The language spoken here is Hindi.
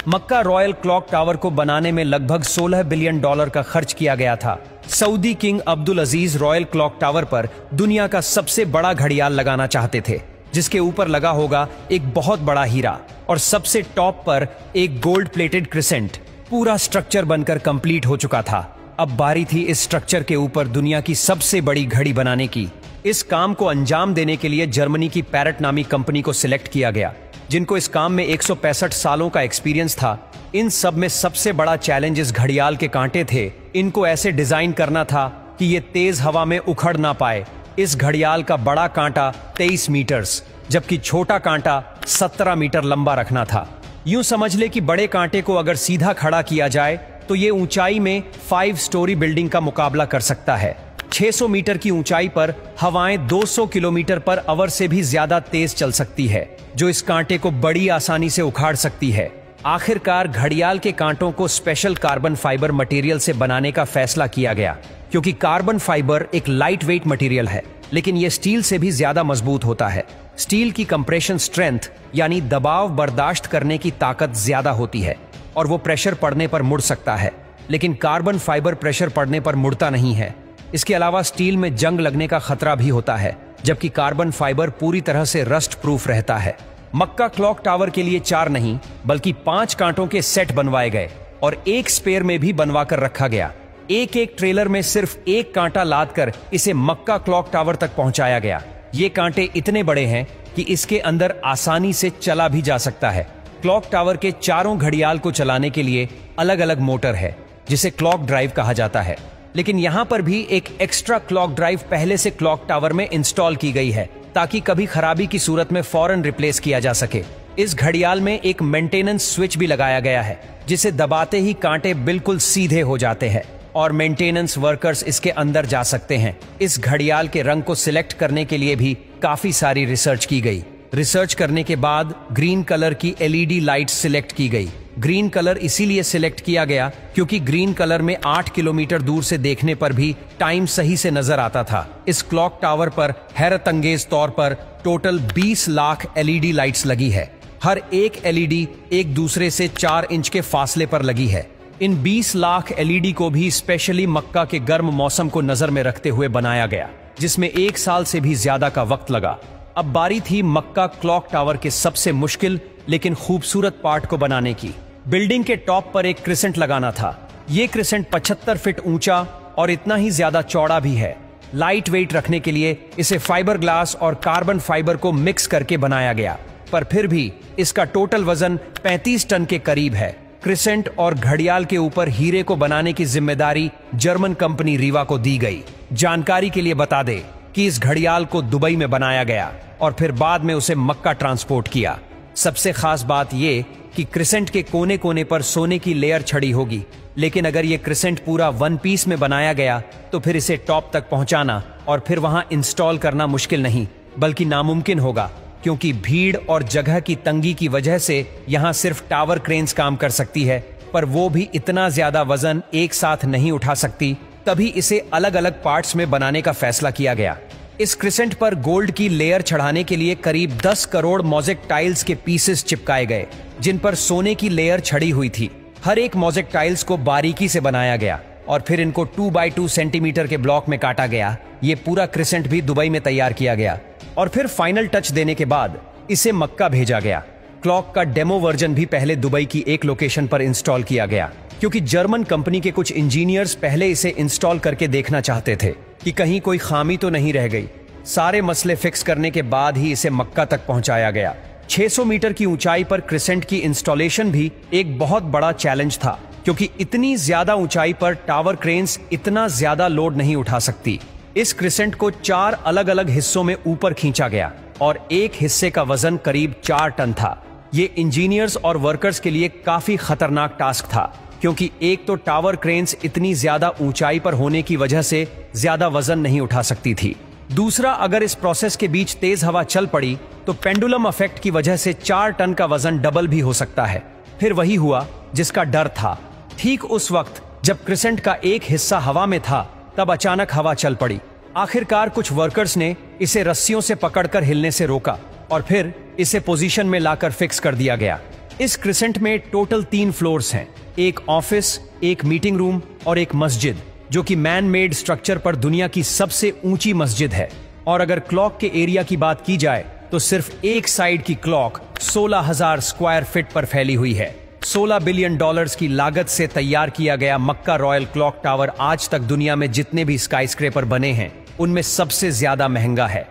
मक्का रॉयल क्लॉक टावर को बनाने में लगभग $16 बिलियन का खर्च किया गया था। सऊदी किंग अब्दुल अजीज रॉयल क्लॉक टावर पर दुनिया का सबसे बड़ा घड़ियाल लगाना चाहते थे, जिसके ऊपर लगा होगा एक बहुत बड़ा हीरा और सबसे टॉप पर एक गोल्ड प्लेटेड क्रिसेंट। पूरा स्ट्रक्चर बनकर कंप्लीट हो चुका था। अब बारी थी इस स्ट्रक्चर के ऊपर दुनिया की सबसे बड़ी घड़ी बनाने की। इस काम को अंजाम देने के लिए जर्मनी की पैरेट नामी कंपनी को सिलेक्ट किया गया, जिनको इस काम में 165 सालों का एक्सपीरियंस था। इन सब में सबसे बड़ा चैलेंज इस घड़ियाल के कांटे थे। इनको ऐसे डिजाइन करना था कि ये तेज हवा में उखड़ ना पाए। इस घड़ियाल का बड़ा कांटा 23 मीटर्स जबकि छोटा कांटा 17 मीटर लंबा रखना था। यूं समझ ले कि बड़े कांटे को अगर सीधा खड़ा किया जाए तो ये ऊंचाई में 5 स्टोरी बिल्डिंग का मुकाबला कर सकता है। 600 मीटर की ऊंचाई पर हवाएं 200 किलोमीटर पर आवर से भी ज्यादा तेज चल सकती है, जो इस कांटे को बड़ी आसानी से उखाड़ सकती है। आखिरकार घड़ियाल के कांटों को स्पेशल कार्बन फाइबर मटेरियल से बनाने का फैसला किया गया, क्योंकि कार्बन फाइबर एक लाइट वेट मटेरियल है, लेकिन यह स्टील से भी ज्यादा मजबूत होता है। स्टील की कंप्रेशन स्ट्रेंथ यानी दबाव बर्दाश्त करने की ताकत ज्यादा होती है और वो प्रेशर पड़ने पर मुड़ सकता है, लेकिन कार्बन फाइबर प्रेशर पड़ने पर मुड़ता नहीं है। इसके अलावा स्टील में जंग लगने का खतरा भी होता है, जबकि कार्बन फाइबर पूरी तरह से रस्ट प्रूफ रहता है। मक्का क्लॉक टावर के लिए 4 नहीं बल्कि 5 कांटों के सेट बनवाए गए और एक स्पेयर में भी बनवा कर रखा गया। एक एक ट्रेलर में सिर्फ एक कांटा लाद कर इसे मक्का क्लॉक टावर तक पहुंचाया गया। ये कांटे इतने बड़े हैं कि इसके अंदर आसानी से चला भी जा सकता है। क्लॉक टावर के चारों घड़ियाल को चलाने के लिए अलग अलग मोटर है, जिसे क्लॉक ड्राइव कहा जाता है। लेकिन यहां पर भी एक एक्स्ट्रा क्लॉक ड्राइव पहले से क्लॉक टावर में इंस्टॉल की गई है, ताकि कभी खराबी की सूरत में फौरन रिप्लेस किया जा सके। इस घड़ियाल में एक मेंटेनेंस स्विच भी लगाया गया है, जिसे दबाते ही कांटे बिल्कुल सीधे हो जाते हैं और मेंटेनेंस वर्कर्स इसके अंदर जा सकते हैं। इस घड़ियाल के रंग को सिलेक्ट करने के लिए भी काफी सारी रिसर्च की गई। रिसर्च करने के बाद ग्रीन कलर की LED लाइट सिलेक्ट की गई। ग्रीन कलर इसीलिए सिलेक्ट किया गया क्योंकि ग्रीन कलर में 8 किलोमीटर दूर से देखने पर भी टाइम सही से नजर आता था। इस क्लॉक टावर पर हैरत अंगेज तौर पर टोटल 20 लाख LED लाइट्स लगी है। हर एक LED एक दूसरे से 4 इंच के फासले पर लगी है। इन 20 लाख LED को भी स्पेशली मक्का के गर्म मौसम को नजर में रखते हुए बनाया गया, जिसमें 1 साल से भी ज्यादा का वक्त लगा। अब बारी थी मक्का क्लॉक टावर के सबसे मुश्किल लेकिन खूबसूरत पार्ट को बनाने की। बिल्डिंग के टॉप पर एक क्रिसेंट लगाना था। ये क्रिसेंट 75 फीट ऊंचा और इतना ही ज्यादा चौड़ा भी है। लाइट वेट रखने के लिए इसे फाइबर ग्लास और कार्बन फाइबर को मिक्स करके बनाया गया, पर फिर भी इसका टोटल वजन 35 टन के करीब है। क्रिसेंट और घड़ियाल के ऊपर हीरे को बनाने की जिम्मेदारी जर्मन कंपनी रीवा को दी गई। जानकारी के लिए बता दे कि इस घड़ियाल को दुबई में बनाया गया और फिर बाद में उसे मक्का ट्रांसपोर्ट किया। सबसे खास बात यह कि क्रिसेंट के कोने कोने पर सोने की लेयर छड़ी होगी, लेकिन अगर यह क्रिसेंट पूरा 1 पीस में बनाया गया तो फिर इसे टॉप तक पहुंचाना और फिर वहां इंस्टॉल करना मुश्किल नहीं बल्कि नामुमकिन होगा, क्योंकि भीड़ और जगह की तंगी की वजह से यहां सिर्फ टावर क्रेन्स काम कर सकती है, पर वो भी इतना ज्यादा वजन एक साथ नहीं उठा सकती। तभी इसे अलग अलग पार्ट्स में बनाने का फैसला किया गया। इस क्रिसेंट पर गोल्ड की लेयर चढ़ाने के लिए करीब 10 करोड़ मोज़ेक टाइल्स के पीसेस चिपकाए गए, जिन पर सोने की लेयर छड़ी हुई थी। हर एक मोज़ेक टाइल्स को बारीकी से बनाया गया और फिर इनको 2x2 सेंटीमीटर के ब्लॉक में काटा गया। ये पूरा क्रिसेंट भी दुबई में तैयार किया गया और फिर फाइनल टच देने के बाद इसे मक्का भेजा गया। क्लॉक का डेमो वर्जन भी पहले दुबई की एक लोकेशन पर इंस्टॉल किया गया, क्योंकि जर्मन कंपनी के कुछ इंजीनियर्स पहले इसे इंस्टॉल करके देखना चाहते थे कि कहीं कोई खामी तो नहीं रह गई। सारे मसले फिक्स करने के बाद ही इसे मक्का तक पहुंचाया गया। 600 मीटर की ऊंचाई पर क्रिसेंट की इंस्टॉलेशन भी एक बहुत बड़ा चैलेंज था, क्योंकि इतनी ज्यादा ऊंचाई पर टावर क्रेन्स इतना ज्यादा लोड नहीं उठा सकती। इस क्रिसेंट को 4 अलग अलग हिस्सों में ऊपर खींचा गया और एक हिस्से का वजन करीब 4 टन था। ये इंजीनियर्स और वर्कर्स के लिए काफी खतरनाक टास्क था, क्योंकि एक तो टावर क्रेन्स इतनी ज्यादा ऊंचाई पर होने की वजह से ज्यादा वजन नहीं उठा सकती थी। दूसरा, अगर इस प्रोसेस के बीच तेज हवा चल पड़ी तो पेंडुलम इफेक्ट की वजह से 4 टन का वजन डबल भी हो सकता है। फिर वही हुआ जिसका डर था। ठीक उस वक्त जब क्रिसेंट का एक हिस्सा हवा में था, तब अचानक हवा चल पड़ी। आखिरकार कुछ वर्कर्स ने इसे रस्सियों से पकड़कर हिलने से रोका और फिर इसे पोजीशन में लाकर फिक्स कर दिया गया। इस क्रिसेंट में टोटल 3 फ्लोर्स हैं, एक ऑफिस, एक मीटिंग रूम और एक मस्जिद, जो कि मैन मेड स्ट्रक्चर पर दुनिया की सबसे ऊंची मस्जिद है। और अगर क्लॉक के एरिया की बात की जाए तो सिर्फ एक साइड की क्लॉक 16,000 स्क्वायर फीट पर फैली हुई है। $16 बिलियन की लागत से तैयार किया गया मक्का रॉयल क्लॉक टावर आज तक दुनिया में जितने भी स्काईस्क्रेपर बने हैं उनमें सबसे ज्यादा महंगा है।